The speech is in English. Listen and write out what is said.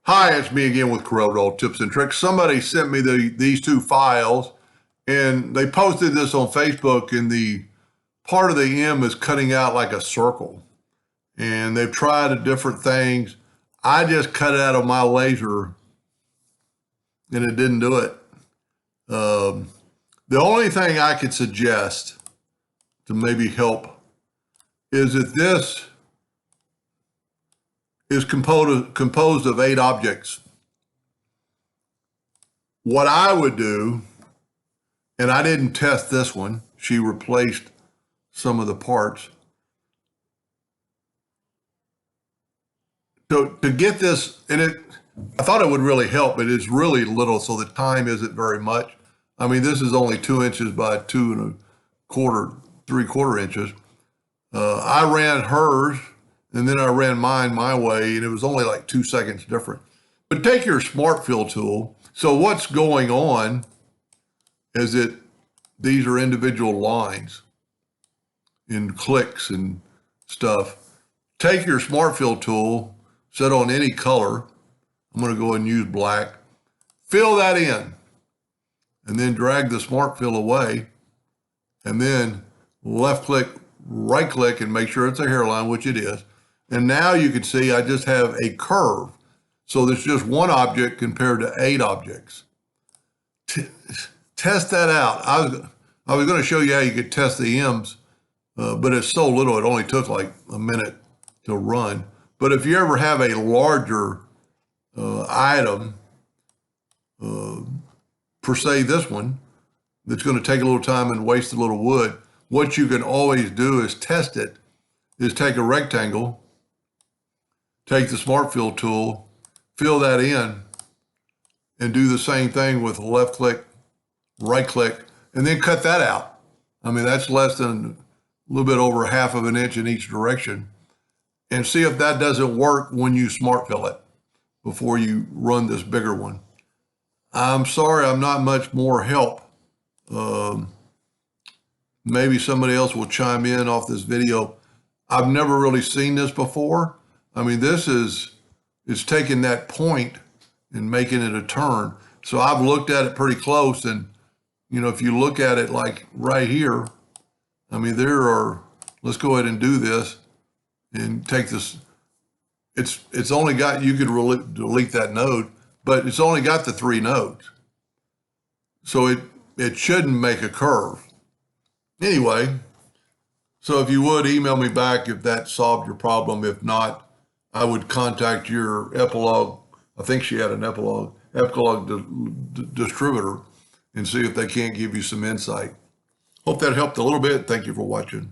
Hi, it's me again with CorelDraw tips and tricks. Somebody sent me these two files and they posted this on Facebook, and the part of the M is cutting out like a circle. And they've tried different things. I just cut it out of my laser and it didn't do it. The only thing I could suggest to maybe help is that this is composed of 8 objects. What I would do, and I didn't test this one, she replaced some of the parts. So to get this, and I thought it would really help, but it's really little, so the time isn't very much. I mean, this is only 2 inches by 2 1/4, 3/4 inches. I ran hers, and then I ran mine my way, and it was only like 2 seconds different. But take your Smart Fill tool. So what's going on is that these are individual lines and clicks and stuff. Take your Smart Fill tool, set on any color. I'm going to go ahead and use black. Fill that in, and then drag the Smart Fill away, and then left click, right click, and make sure it's a hairline, which it is. And now you can see I just have a curve. So there's just one object compared to 8 objects. Test that out. I was going to show you how you could test the M's, but it's so little, it only took like a minute to run. But if you ever have a larger item, per se this one, that's going to take a little time and waste a little wood, what you can always do is test it, is take a rectangle, take the Smart Fill tool, fill that in, and do the same thing with left click, right click, and then cut that out. I mean, that's less than a little bit over 1/2 of an inch in each direction. And see if that doesn't work when you Smart Fill it before you run this bigger one. I'm sorry, I'm not much more help. Maybe somebody else will chime in off this video. I've never really seen this before. I mean, it's taking that point and making it a turn. So I've looked at it pretty close, and you know, if you look at it like right here, I mean, let's go ahead and do this and take this. It's only got, you could delete that node, but it's only got the 3 nodes. So it shouldn't make a curve. Anyway, so if you would email me back if that solved your problem. If not, I would contact your Epilogue. I think she had an Epilogue distributor, and see if they can't give you some insight. Hope that helped a little bit. Thank you for watching.